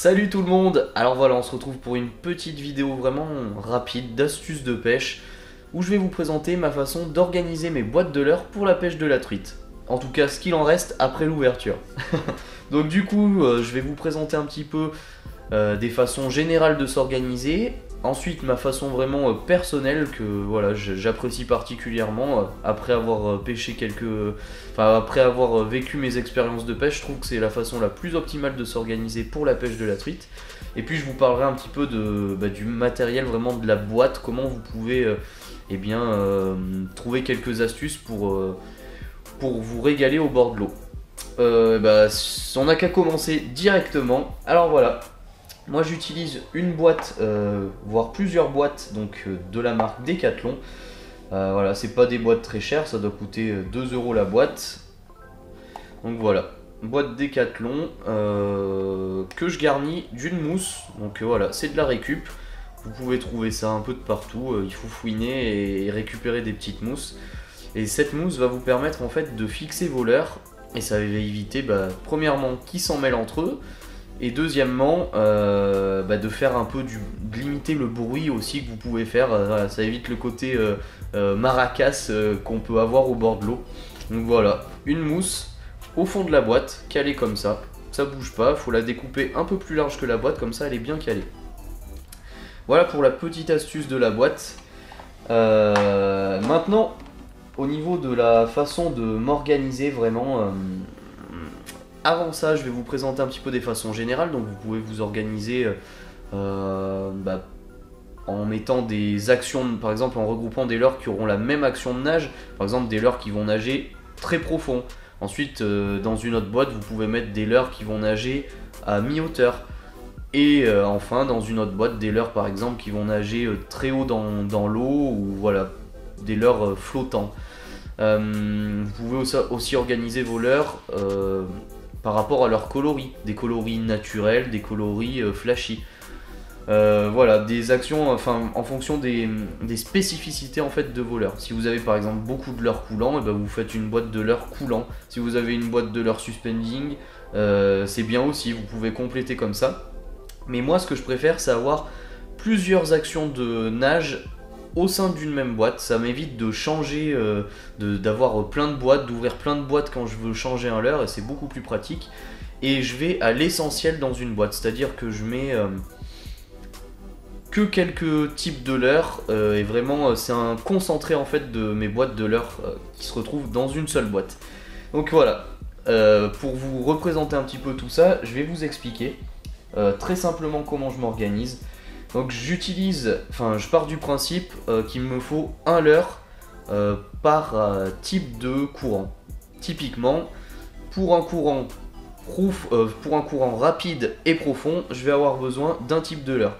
Salut tout le monde. Alors voilà, on se retrouve pour une petite vidéo vraiment rapide d'astuces de pêche où je vais vous présenter ma façon d'organiser mes boîtes de leurre pour la pêche de la truite. En tout cas, ce qu'il en reste après l'ouverture. Donc du coup, je vais vous présenter un petit peu des façons générales de s'organiser. Ensuite, ma façon vraiment personnelle que voilà, j'apprécie particulièrement après avoir pêché après avoir vécu mes expériences de pêche. Je trouve que c'est la façon la plus optimale de s'organiser pour la pêche de la truite. Et puis je vous parlerai un petit peu du matériel, vraiment de la boîte, comment vous pouvez trouver quelques astuces pour vous régaler au bord de l'eau. On n'a qu'à commencer directement. Alors voilà. Moi j'utilise une boîte, voire plusieurs boîtes de la marque Decathlon. Voilà, c'est pas des boîtes très chères, ça doit coûter 2 € la boîte. Donc voilà, boîte Decathlon que je garnis d'une mousse. Donc voilà, c'est de la récup. Vous pouvez trouver ça un peu de partout, il faut fouiner et récupérer des petites mousses. Et cette mousse va vous permettre en fait de fixer vos leurres. Et ça va éviter premièrement qu'ils s'en mêlent entre eux. Et deuxièmement, de faire un peu de limiter le bruit aussi que vous pouvez faire. Voilà, ça évite le côté maracas qu'on peut avoir au bord de l'eau. Donc voilà, une mousse au fond de la boîte, calée comme ça bouge pas, faut la découper un peu plus large que la boîte, comme ça elle est bien calée. Voilà pour la petite astuce de la boîte. Maintenant, au niveau de la façon de m'organiser vraiment... Avant ça, je vais vous présenter un petit peu des façons générales. Donc vous pouvez vous organiser en mettant des actions, par exemple en regroupant des leurres qui auront la même action de nage. Par exemple des leurres qui vont nager très profond. Ensuite, dans une autre boîte, vous pouvez mettre des leurres qui vont nager à mi-hauteur. Et enfin, dans une autre boîte, des leurres par exemple qui vont nager très haut dans l'eau, ou voilà, des leurres flottants. Vous pouvez aussi organiser vos leurres par rapport à leurs coloris, des coloris naturels, des coloris flashy. Voilà, des actions en fonction des spécificités en fait de vos leurres. Si vous avez par exemple beaucoup de leurres coulants, vous faites une boîte de leurres coulants. Si vous avez une boîte de leurres suspending, c'est bien aussi, vous pouvez compléter comme ça. Mais moi ce que je préfère, c'est avoir plusieurs actions de nage au sein d'une même boîte. Ça m'évite de changer, d'avoir plein de boîtes, d'ouvrir plein de boîtes quand je veux changer un leurre, et c'est beaucoup plus pratique. Et je vais à l'essentiel dans une boîte, c'est-à-dire que je mets que quelques types de leurres, et vraiment c'est un concentré en fait de mes boîtes de leurres qui se retrouvent dans une seule boîte. Donc voilà, pour vous représenter un petit peu tout ça, je vais vous expliquer très simplement comment je m'organise. Donc je pars du principe qu'il me faut un leurre par type de courant. Typiquement, pour un courant rapide et profond, je vais avoir besoin d'un type de leurre.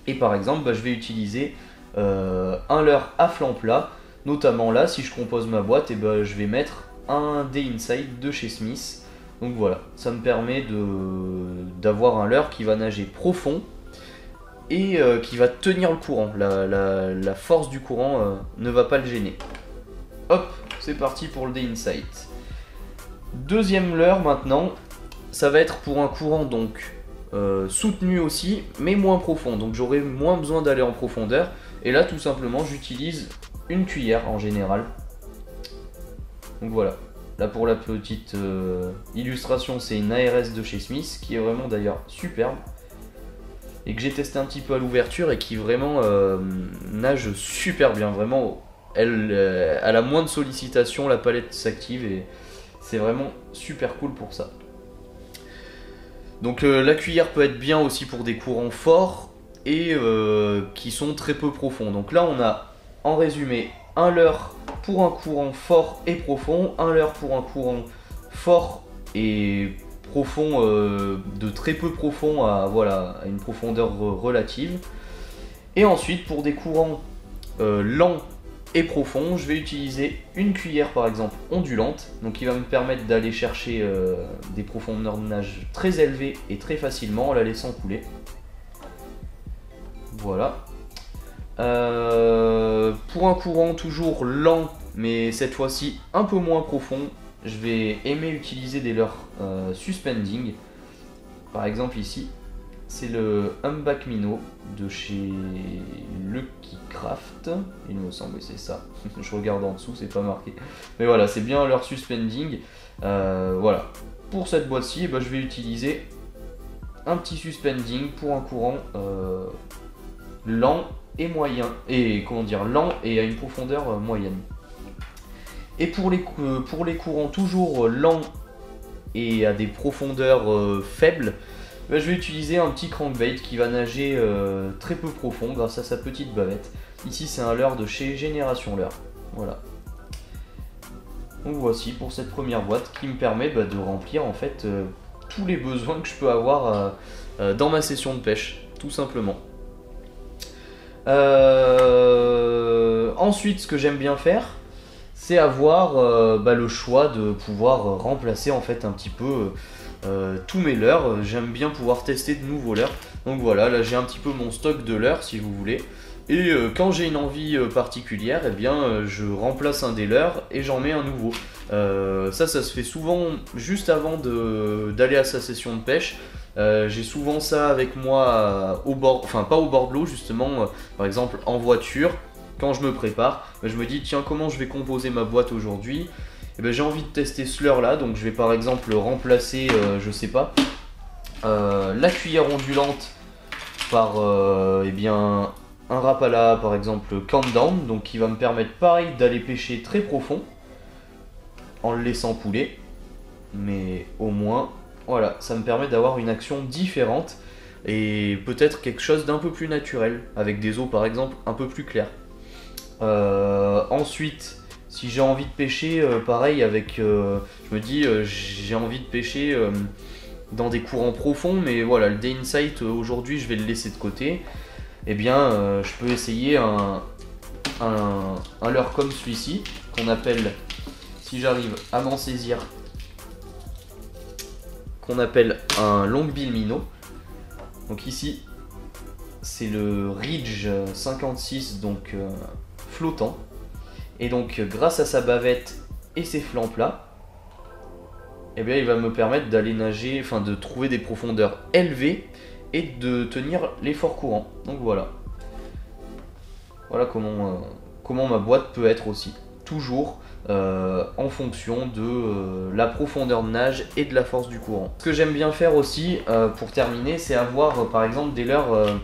Et par exemple, je vais utiliser un leurre à flanc plat. Notamment là, si je compose ma boîte, je vais mettre un D-Insight de chez Smith. Donc voilà, ça me permet d'avoir un leurre qui va nager profond et qui va tenir le courant. La force du courant ne va pas le gêner. Hop, c'est parti pour le D-Insight. Deuxième leurre maintenant, ça va être pour un courant soutenu aussi, mais moins profond. Donc j'aurai moins besoin d'aller en profondeur. Et là tout simplement j'utilise une cuillère en général. Donc voilà. Là pour la petite illustration, c'est une ARS de chez Smith qui est vraiment d'ailleurs superbe. Et que j'ai testé un petit peu à l'ouverture et qui vraiment nage super bien. Vraiment, elle a la moindre sollicitation, la palette s'active et c'est vraiment super cool pour ça. Donc la cuillère peut être bien aussi pour des courants forts et qui sont très peu profonds. Donc là on a en résumé un leurre pour un courant fort et profond, un leurre pour un courant fort et profond, de très peu profond à une profondeur relative. Et ensuite pour des courants lents et profonds, je vais utiliser une cuillère par exemple ondulante, donc qui va me permettre d'aller chercher des profondeurs de nage très élevées et très facilement en la laissant couler. Voilà. Pour un courant toujours lent mais cette fois-ci un peu moins profond, je vais aimer utiliser des leurres suspending. Par exemple ici, c'est le Humpback Minnow de chez Lucky Craft, il me semble, c'est ça. Je regarde en dessous, c'est pas marqué. Mais voilà, c'est bien leur suspending. Voilà, pour cette boîte-ci, je vais utiliser un petit suspending pour un courant lent et moyen, et comment dire, lent et à une profondeur moyenne. Et pour les courants toujours lents et à des profondeurs faibles, je vais utiliser un petit crankbait qui va nager très peu profond grâce à sa petite bavette. Ici c'est un leurre de chez Génération Leurre. Voilà. Donc voici pour cette première boîte qui me permet de remplir en fait tous les besoins que je peux avoir dans ma session de pêche, tout simplement. Ensuite, ce que j'aime bien faire, c'est avoir le choix de pouvoir remplacer en fait un petit peu tous mes leurres. J'aime bien pouvoir tester de nouveaux leurres. Donc voilà, là j'ai un petit peu mon stock de leurres si vous voulez. Et quand j'ai une envie particulière, eh bien je remplace un des leurres et j'en mets un nouveau. Ça se fait souvent juste avant d'aller à sa session de pêche. J'ai souvent ça avec moi au bord, enfin pas au bord de l'eau justement, par exemple en voiture. Quand je me prépare, je me dis tiens, comment je vais composer ma boîte aujourd'hui. Et j'ai envie de tester ce leurre là, donc je vais par exemple remplacer, je sais pas, la cuillère ondulante par un Rapala par exemple Countdown, donc qui va me permettre pareil d'aller pêcher très profond en le laissant couler, mais au moins voilà, ça me permet d'avoir une action différente et peut-être quelque chose d'un peu plus naturel avec des eaux par exemple un peu plus claires. Ensuite, si j'ai envie de pêcher, pareil avec, je me dis j'ai envie de pêcher dans des courants profonds, mais voilà, le Day Insight aujourd'hui je vais le laisser de côté. Eh bien, je peux essayer un leurre comme celui-ci qu'on appelle, si j'arrive à m'en saisir, qu'on appelle un Longbill Minnow. Donc ici, c'est le Ridge 56, donc flottant. Et donc grâce à sa bavette et ses flancs plats, eh bien, il va me permettre d'aller nager, enfin de trouver des profondeurs élevées et de tenir les forts courants. Donc voilà. Voilà comment ma boîte peut être aussi. Toujours en fonction de la profondeur de nage et de la force du courant. Ce que j'aime bien faire aussi, pour terminer, c'est avoir par exemple des leurres,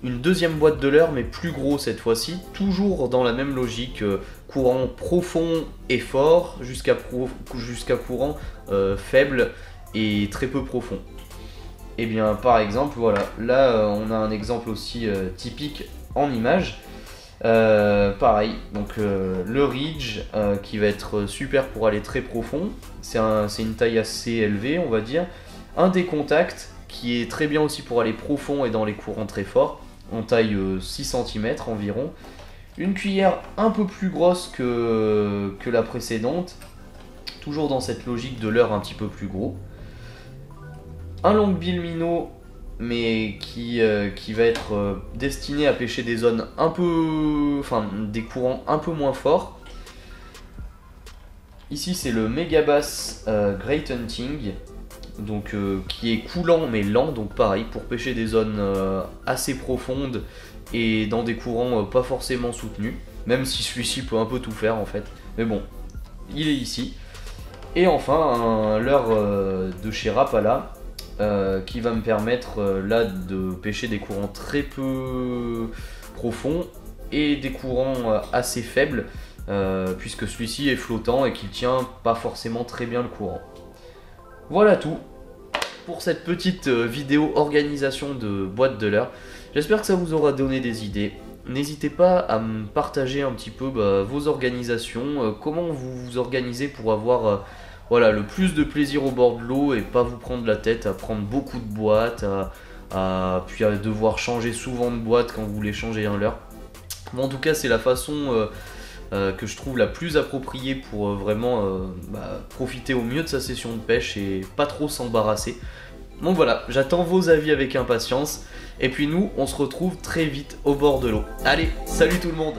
une deuxième boîte de leurres mais plus gros cette fois-ci, toujours dans la même logique, courant profond et fort jusqu'à courant faible et très peu profond. Et bien par exemple, voilà, là on a un exemple aussi typique en image. Pareil, donc le Ridge qui va être super pour aller très profond, c'est une taille assez élevée on va dire. Un des contacts qui est très bien aussi pour aller profond et dans les courants très forts, en taille 6 cm environ. Une cuillère un peu plus grosse que la précédente, toujours dans cette logique de leurre un petit peu plus gros. Un Longbill Minnow, mais qui va être destiné à pêcher des zones un peu, enfin des courants un peu moins forts. Ici c'est le Megabass Great Hunting, donc qui est coulant mais lent, donc pareil pour pêcher des zones assez profondes et dans des courants pas forcément soutenus, même si celui-ci peut un peu tout faire en fait, mais bon, il est ici. Et enfin un leurre de chez Rapala, qui va me permettre là de pêcher des courants très peu profonds et des courants assez faibles, puisque celui-ci est flottant et qu'il tient pas forcément très bien le courant. Voilà tout pour cette petite vidéo organisation de boîte de leurre. J'espère que ça vous aura donné des idées. N'hésitez pas à me partager un petit peu vos organisations, comment vous vous organisez pour avoir voilà, le plus de plaisir au bord de l'eau et pas vous prendre la tête à prendre beaucoup de boîtes, puis à devoir changer souvent de boîte quand vous voulez changer un leurre. Bon, en tout cas, c'est la façon que je trouve la plus appropriée pour vraiment profiter au mieux de sa session de pêche et pas trop s'embarrasser. Donc voilà, j'attends vos avis avec impatience. Et puis nous, on se retrouve très vite au bord de l'eau. Allez, salut tout le monde!